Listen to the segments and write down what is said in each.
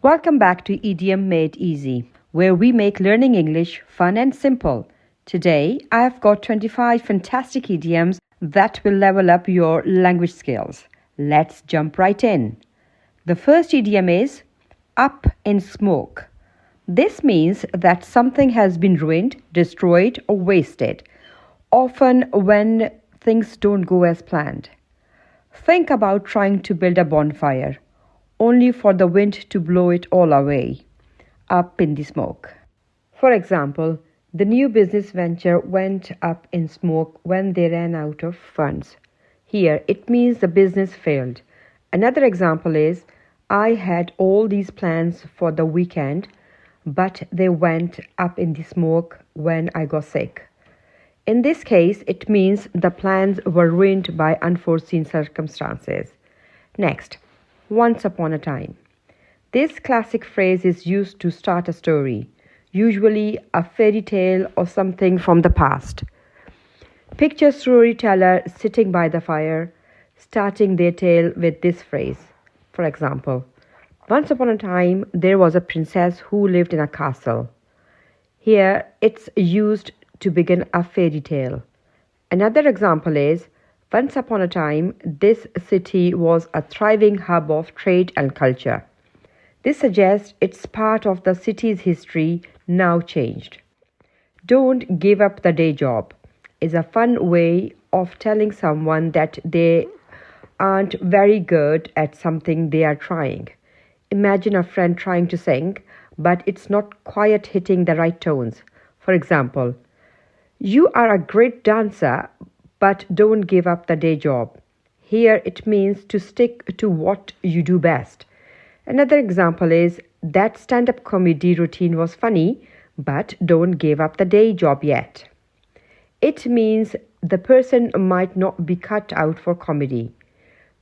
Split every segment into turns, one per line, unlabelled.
Welcome back to Idiom Made Easy, where we make learning English fun and simple. Today, I've got 25 fantastic idioms that will level up your language skills. Let's jump right in. The first idiom is up in smoke. This means that something has been ruined, destroyed, or wasted, often when things don't go as planned. Think about trying to build a bonfire, only for the wind to blow it all away, up in the smoke. For example, the new business venture went up in smoke when they ran out of funds. Here, it means the business failed. Another example is, I had all these plans for the weekend, but they went up in the smoke when I got sick. In this case, it means the plans were ruined by unforeseen circumstances. Next, once upon a time. This classic phrase is used to start a story, usually a fairy tale or something from the past. Picture storyteller sitting by the fire, starting their tale with this phrase. For example, once upon a time there was a princess who lived in a castle. Here it's used to begin a fairy tale. Another example is, once upon a time, this city was a thriving hub of trade and culture. This suggests it's part of the city's history, now changed. Don't give up the day job is a fun way of telling someone that they aren't very good at something they are trying. Imagine a friend trying to sing, but it's not quite hitting the right tones. For example, you are a great dancer, but don't give up the day job. Here it means to stick to what you do best. Another example is, that stand-up comedy routine was funny, but don't give up the day job yet. It means the person might not be cut out for comedy,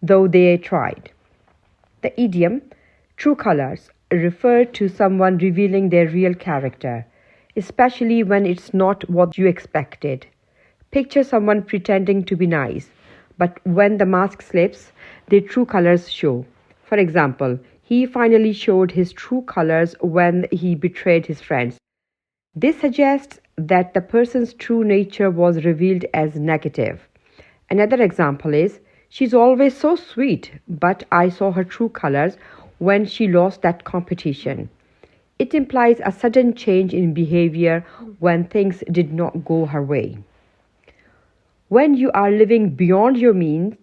though they tried. The idiom, true colors, refer to someone revealing their real character, especially when it's not what you expected. Picture someone pretending to be nice, but when the mask slips, their true colors show. For example, he finally showed his true colors when he betrayed his friends. This suggests that the person's true nature was revealed as negative. Another example is, she's always so sweet, but I saw her true colors when she lost that competition. It implies a sudden change in behavior when things did not go her way. When you are living beyond your means,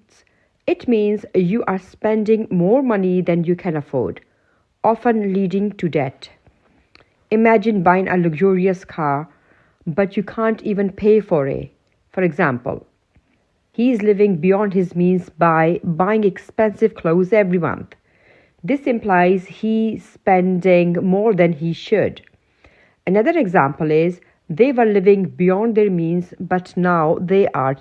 it means you are spending more money than you can afford, often leading to debt. Imagine buying a luxurious car, but you can't even pay for it. For example, he is living beyond his means by buying expensive clothes every month. This implies he's spending more than he should. Another example is, they were living beyond their means, but now they are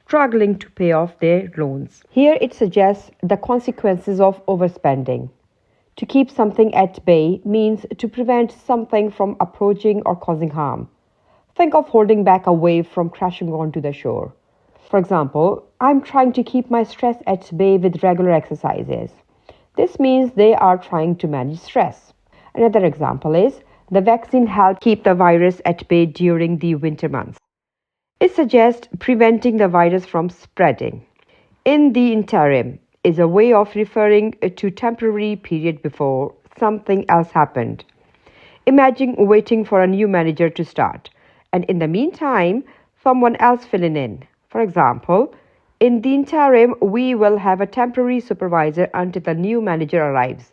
struggling to pay off their loans. Here it suggests the consequences of overspending. To keep something at bay means to prevent something from approaching or causing harm. Think of holding back a wave from crashing onto the shore. For example, I'm trying to keep my stress at bay with regular exercises. This means they are trying to manage stress. Another example is, the vaccine helped keep the virus at bay during the winter months. It suggests preventing the virus from spreading. In the interim is a way of referring to temporary period before something else happened. Imagine waiting for a new manager to start, and in the meantime, someone else filling in. For example, in the interim, we will have a temporary supervisor until the new manager arrives.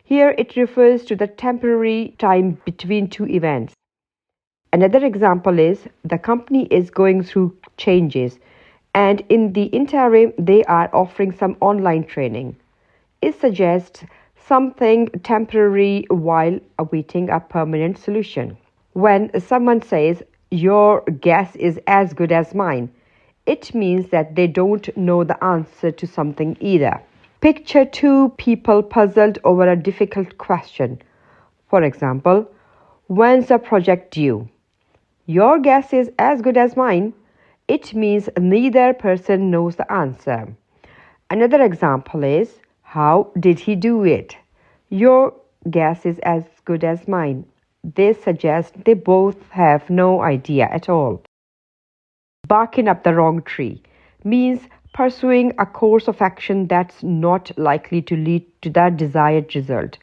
Here it refers to the temporary time between two events. Another example is, the company is going through changes, and in the interim, they are offering some online training. It suggests something temporary while awaiting a permanent solution. When someone says, your guess is as good as mine, it means that they don't know the answer to something either. Picture two people puzzled over a difficult question. For example, when's the project due? Your guess is as good as mine. It means neither person knows the answer. Another example is, how did he do it? Your guess is as good as mine. This suggests they both have no idea at all. Barking up the wrong tree means pursuing a course of action that's not likely to lead to the desired result.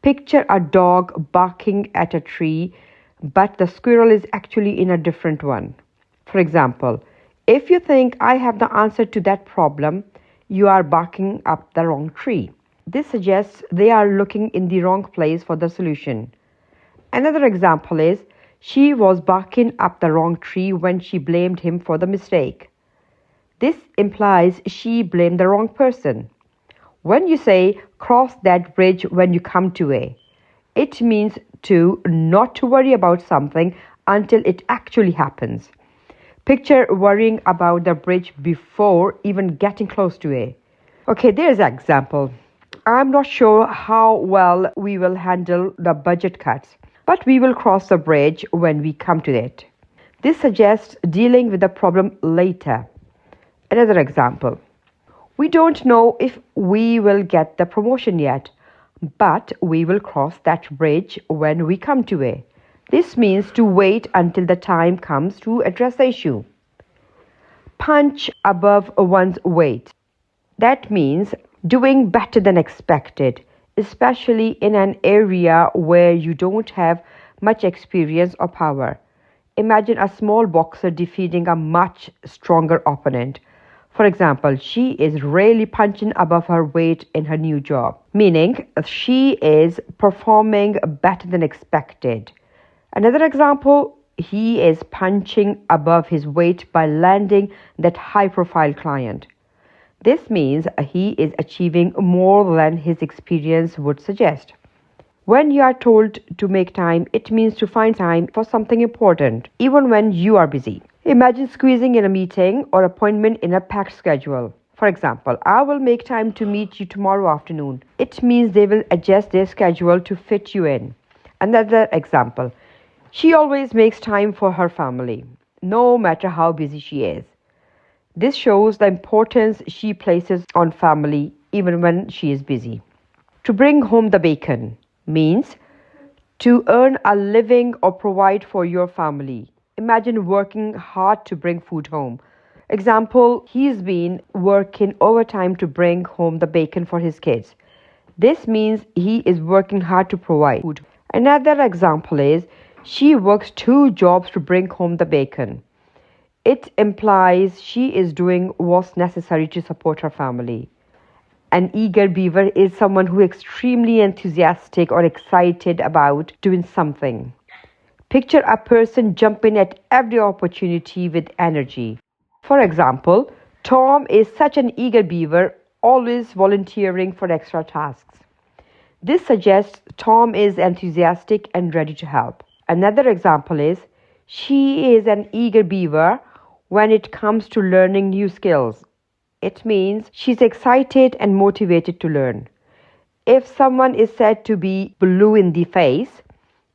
Picture a dog barking at a tree, but the squirrel is actually in a different one. For example, if you think I have the answer to that problem, you are barking up the wrong tree. This suggests they are looking in the wrong place for the solution. Another example is she was barking up the wrong tree when she blamed him for the mistake. This implies she blamed the wrong person. When you say cross that bridge when you come to it means not to worry about something until it actually happens. Picture worrying about the bridge before even getting close to it. Okay, there's an example. I'm not sure how well we will handle the budget cuts, but we will cross the bridge when we come to it. This suggests dealing with the problem later. Another example. We don't know if we will get the promotion yet, but we will cross that bridge when we come to it. This means to wait until the time comes to address the issue. Punch above one's weight. That means doing better than expected, especially in an area where you don't have much experience or power. Imagine a small boxer defeating a much stronger opponent. For example, she is really punching above her weight in her new job, meaning she is performing better than expected. Another example, he is punching above his weight by landing that high-profile client. This means he is achieving more than his experience would suggest. When you are told to make time, it means to find time for something important, even when you are busy. Imagine squeezing in a meeting or appointment in a packed schedule. For example, I will make time to meet you tomorrow afternoon. It means they will adjust their schedule to fit you in. Another example, she always makes time for her family, no matter how busy she is. This shows the importance she places on family even when she is busy. To bring home the bacon means to earn a living or provide for your family. Imagine working hard to bring food home. Example, he's been working overtime to bring home the bacon for his kids. This means he is working hard to provide food. Another example is she works 2 jobs to bring home the bacon. It implies she is doing what's necessary to support her family. An eager beaver is someone who is extremely enthusiastic or excited about doing something. Picture a person jumping at every opportunity with energy. For example, Tom is such an eager beaver, always volunteering for extra tasks. This suggests Tom is enthusiastic and ready to help. Another example is she is an eager beaver when it comes to learning new skills. It means she's excited and motivated to learn. If someone is said to be blue in the face,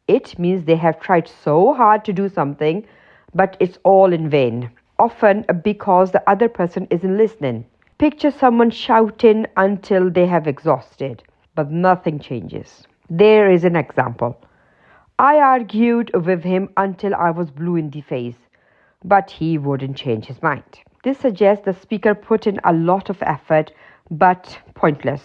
it means they have tried so hard to do something, but it's all in vain, often because the other person isn't listening. Picture someone shouting until they have exhausted, but nothing changes. There is an example. I argued with him until I was blue in the face, but he wouldn't change his mind. This suggests the speaker put in a lot of effort, but pointless.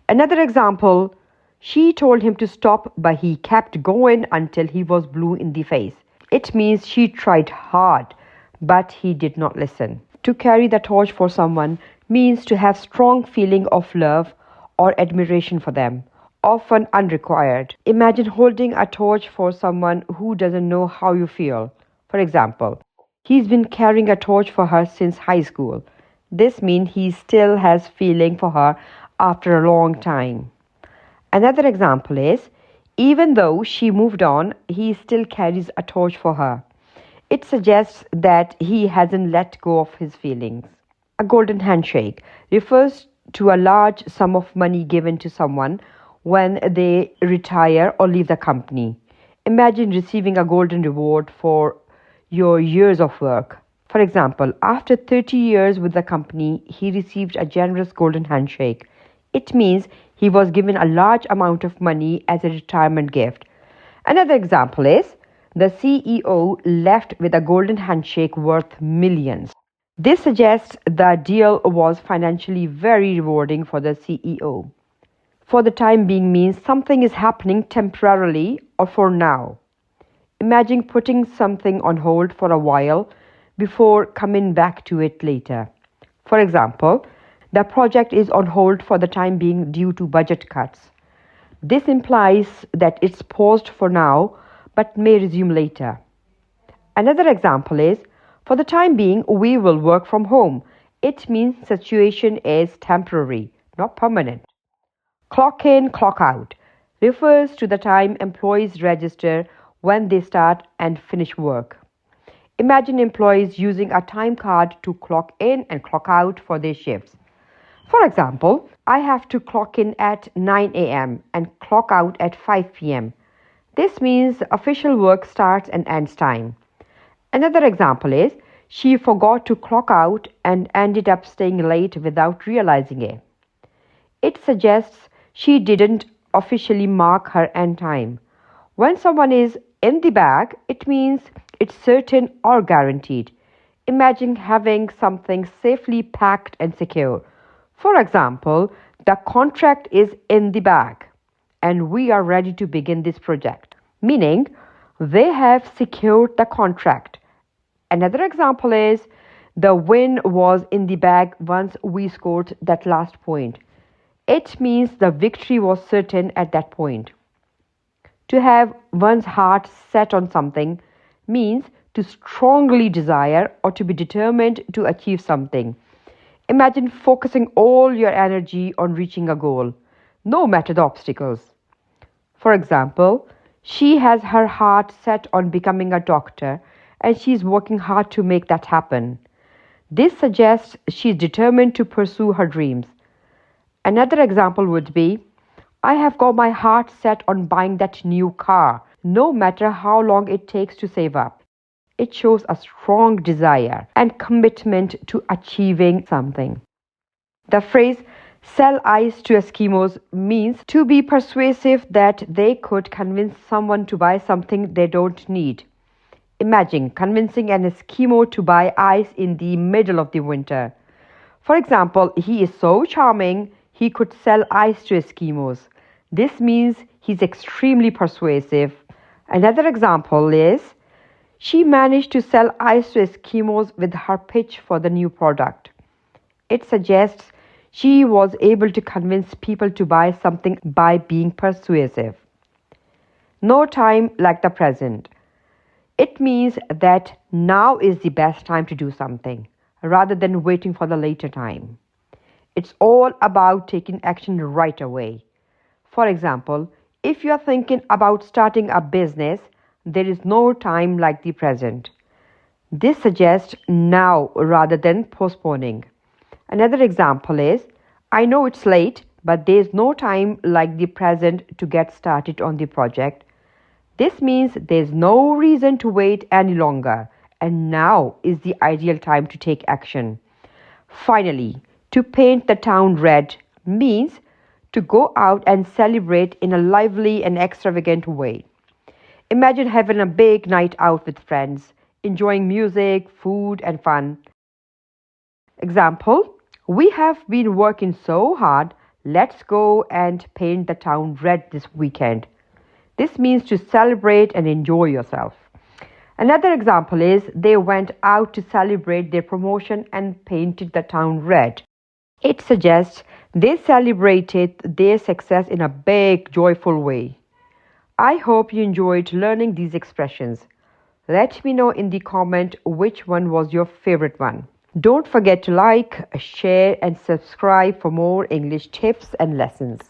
Another example, she told him to stop, but he kept going until he was blue in the face. It means she tried hard, but he did not listen. To carry the torch for someone means to have strong feeling of love or admiration for them, often unrequired. Imagine holding a torch for someone who doesn't know how you feel. For example, he's been carrying a torch for her since high school. This means he still has feeling for her after a long time. Another example is, even though she moved on, he still carries a torch for her. It suggests that he hasn't let go of his feelings. A golden handshake refers to a large sum of money given to someone when they retire or leave the company. Imagine receiving a golden reward for your years of work. For example, after 30 years with the company, he received a generous golden handshake. It means He was given a large amount of money as a retirement gift. Another example is, the CEO left with a golden handshake worth millions. This suggests the deal was financially very rewarding for the CEO. For the time being means something is happening temporarily or for now. Imagine putting something on hold for a while before coming back to it later. For example, the project is on hold for the time being due to budget cuts. This implies that it's paused for now but may resume later. Another example is, for the time being, we will work from home. It means the situation is temporary, not permanent. Clock in, clock out refers to the time employees register when they start and finish work. Imagine employees using a time card to clock in and clock out for their shifts. For example, I have to clock in at 9 a.m. and clock out at 5 p.m. This means official work starts and ends time. Another example is, she forgot to clock out and ended up staying late without realizing it. It suggests she didn't officially mark her end time. When someone is in the bag, it means it's certain or guaranteed. Imagine having something safely packed and secure. For example, the contract is in the bag and we are ready to begin this project, meaning they have secured the contract. Another example is, the win was in the bag once we scored that last point. It means the victory was certain at that point. To have one's heart set on something means to strongly desire or to be determined to achieve something. Imagine focusing all your energy on reaching a goal, no matter the obstacles. For example, she has her heart set on becoming a doctor and she is working hard to make that happen. This suggests she is determined to pursue her dreams. Another example would be, I have got my heart set on buying that new car, no matter how long it takes to save up. It shows a strong desire and commitment to achieving something. The phrase sell ice to Eskimos means to be persuasive that they could convince someone to buy something they don't need. Imagine convincing an Eskimo to buy ice in the middle of the winter. For example, he is so charming, he could sell ice to Eskimos. This means he's extremely persuasive. Another example is, she managed to sell ice to Eskimos with her pitch for the new product. It suggests she was able to convince people to buy something by being persuasive. No time like the present. It means that now is the best time to do something, rather than waiting for the later time. It's all about taking action right away. For example, if you are thinking about starting a business, there is no time like the present. This suggests now rather than postponing. Another example is, I know it's late, but there is no time like the present to get started on the project. This means there is no reason to wait any longer, and now is the ideal time to take action. Finally, to paint the town red means to go out and celebrate in a lively and extravagant way. Imagine having a big night out with friends, enjoying music, food, and fun. Example, we have been working so hard, let's go and paint the town red this weekend. This means to celebrate and enjoy yourself. Another example is, they went out to celebrate their promotion and painted the town red. It suggests they celebrated their success in a big, joyful way. I hope you enjoyed learning these expressions. Let me know in the comment which one was your favorite one. Don't forget to like, share, and subscribe for more English tips and lessons.